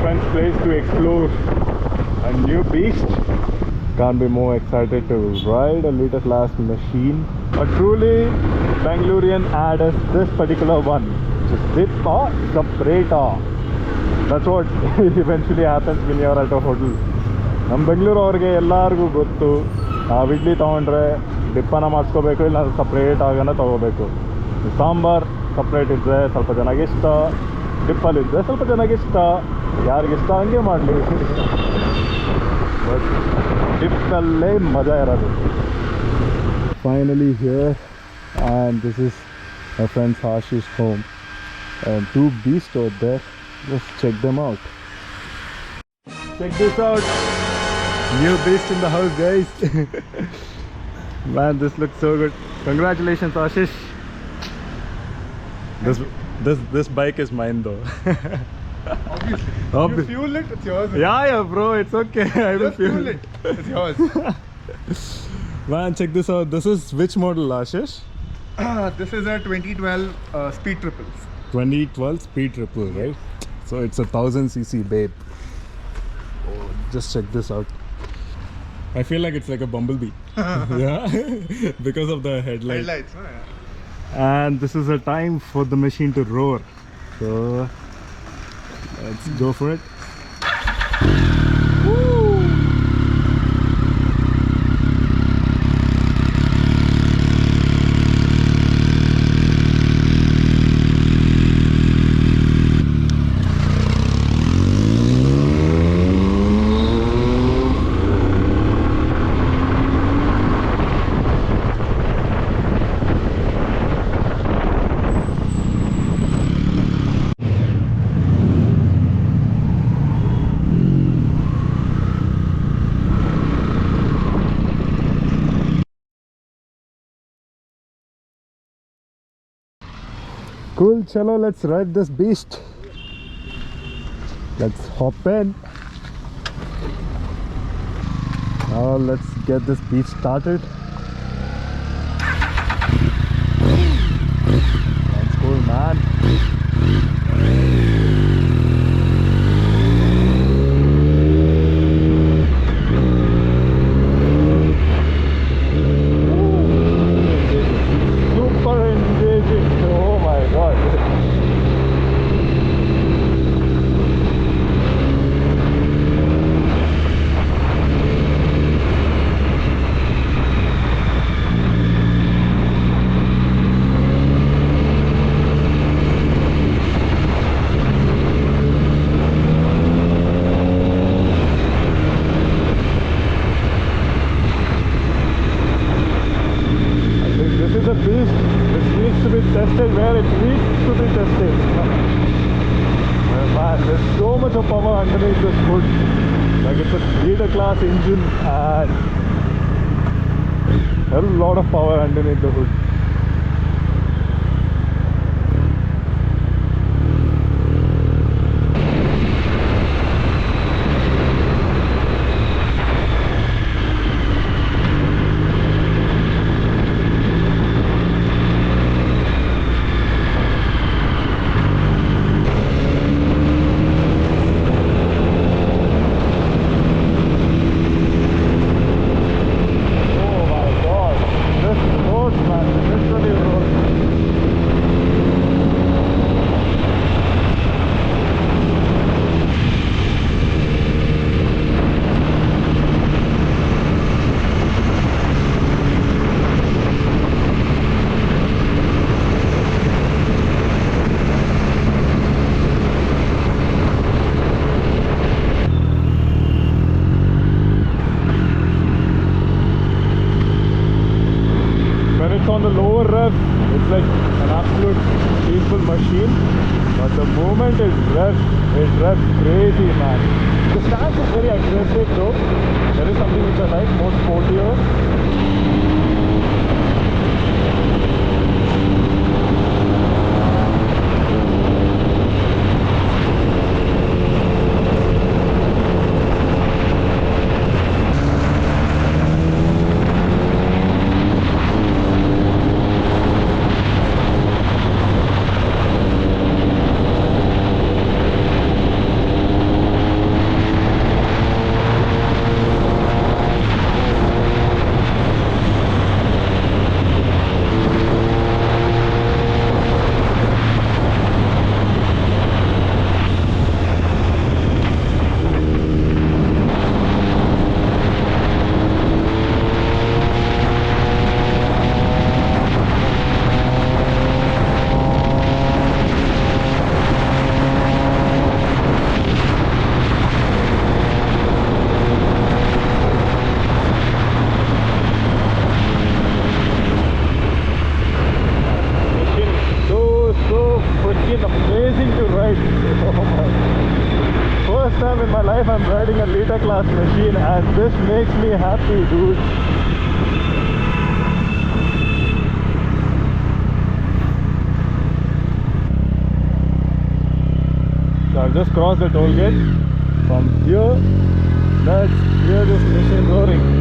friend's place to explore a new beast. Can't be more excited to ride a little class machine. A truly Bangalorean ad is this particular one. Just dip or separator. That's what eventually happens when you're at a hotel. ನಮ್ಮ ಬೆಂಗಳೂರು ಅವ್ರಿಗೆ ಎಲ್ಲರಿಗೂ ಗೊತ್ತು, ನಾವು ಇಡ್ಲಿ ತೊಗೊಂಡ್ರೆ ಡಿಪ್ಪನ ಮಾಡಿಸ್ಕೋಬೇಕು, ಇಲ್ಲ separate ಆಗನ ತೊಗೋಬೇಕು. Sambar separate ಇದ್ದರೆ ಸ್ವಲ್ಪ ಚೆನ್ನಾಗಿ ಇಷ್ಟ, ಡಿಪ್ಪಲ್ಲಿದ್ದರೆ ಸ್ವಲ್ಪ ಚೆನ್ನಾಗಿ ಇಷ್ಟ, ಯಾರಿಗಿಷ್ಟ ಹಂಗೆ ಮಾಡಲಿ. ಬಟ್ ಡಿಪ್ಪಲ್ಲೇ ಮಜಾ ಇರೋದು. Finally here, and this is my friends Ashish home, and two beasts over there. Just check them out. Check this out. New beast in the house, guys. Man, this looks so good. Congratulations, Ashish. This bike is mine though. Obviously. You fuel it, it's yours. Yeah, bro, it's okay. I will fuel it. It's yours. Man, check this out. This is which model, Ashish? This is a 2012 speed triple. 2012 speed triple, right? So it's 1000cc, babe. Oh, just check this out. I feel like it's like a bumblebee. Yeah, because of the headlights. Oh, yeah. And this is a time for the machine to roar. So let's go for it. Woo! Cool, chalo, let's ride this beast. Let's hop in. Now let's get this beast started. That's cool, man. Tested where it needs to be tested. Man, there's so much of power underneath this hood. Like it's a leader class engine and a lot of power underneath the hood. On the lower rev, it's like an absolute peaceful machine, but the moment it revs crazy, man. The stance is very aggressive though. There is something which I like, more sportier. and this makes me happy, dude. So I've just crossed the toll gate. From here, let's hear this machine roaring.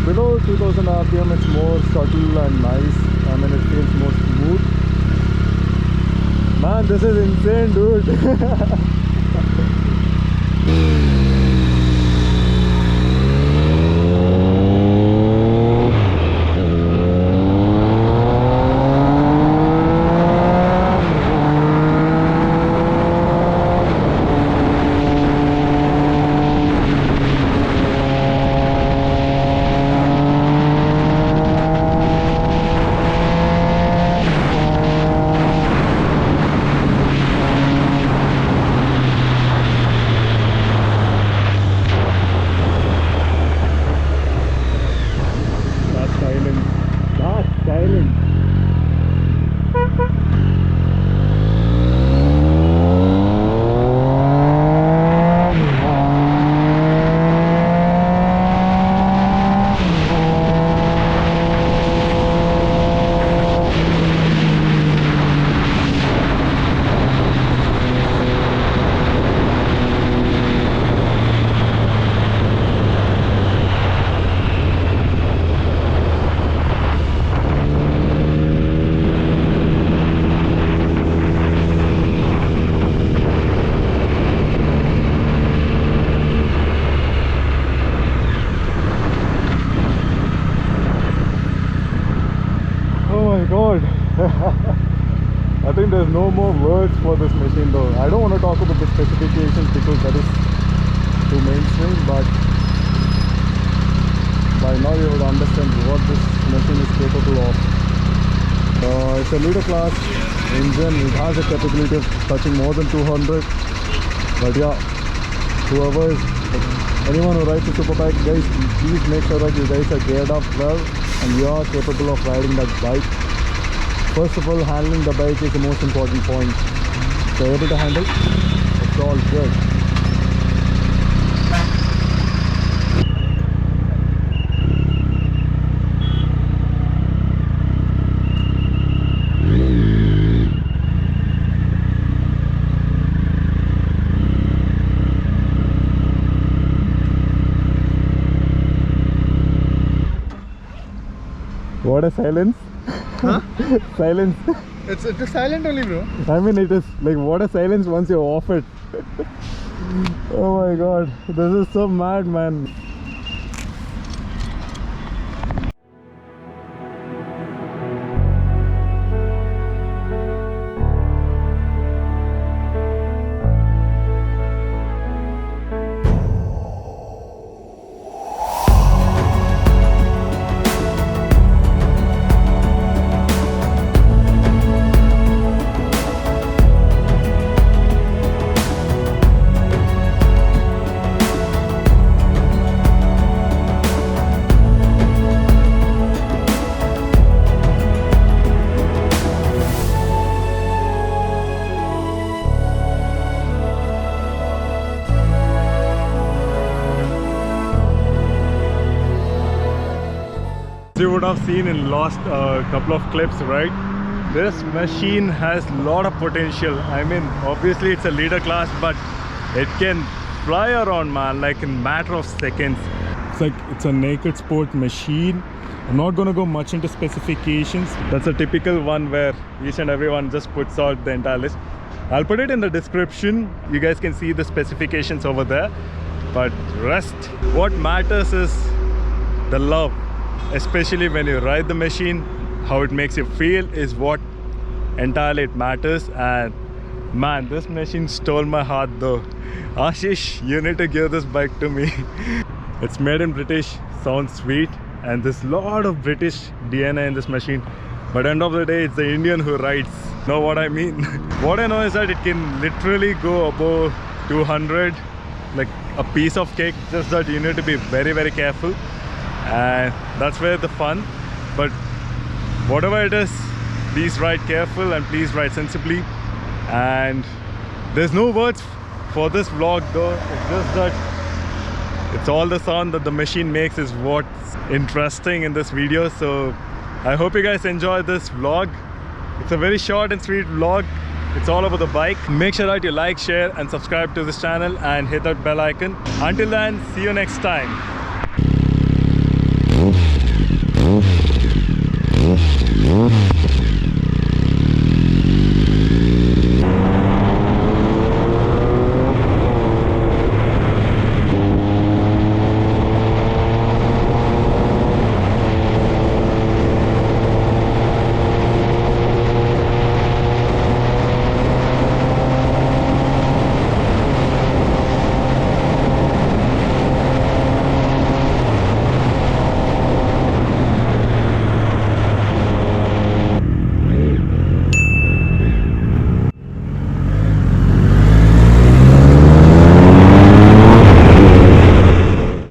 Below 2000 RPM it's more subtle and nice. I mean, it feels more smooth. Man, this is insane, dude. I think there's no more words for this machine though. I don't want to talk about the specifications because that is too mainstream, but by now you would understand what this machine is capable of. It's a leader class engine. It has a capability of touching more than 200. But yeah, anyone who rides a superbike, guys, please make sure that you guys are geared up well and you are capable of riding that bike. First of all, handling the bike is the most important point. So able to handle, it's all good. What a silence. Huh? Silence. It's silent only, bro. I mean, it is like, what a silence once you're off it. Oh my god, this is so mad, man. You would have seen in last couple of clips, right? This machine has a lot of potential. I mean, obviously it's a leader class, but it can fly around, man, like in matter of seconds. It's like it's a naked sport machine. I'm not gonna go much into specifications. That's a typical one where each and everyone just puts out the entire list. I'll put it in the description. You guys can see the specifications over there. But rest, what matters is the love. Especially when you ride the machine, how it makes you feel is what entirely it matters. And man, this machine stole my heart though. Ashish, you need to give this bike to me. It's made in British, sounds sweet, and there's a lot of British DNA in this machine. But end of the day, it's the Indian who rides. Know what I mean? What I know is that it can literally go above 200, like a piece of cake. Just that you need to be very, very careful. And that's where the fun. But whatever it is, please ride careful and please ride sensibly. And there's no words for this vlog though. It's just that it's all the sound that the machine makes is what's interesting in this video. So I hope you guys enjoy this vlog. It's a very short and sweet vlog. It's all about the bike. Make sure that you like, share and subscribe to this channel and hit that bell icon. Until then, see you next time.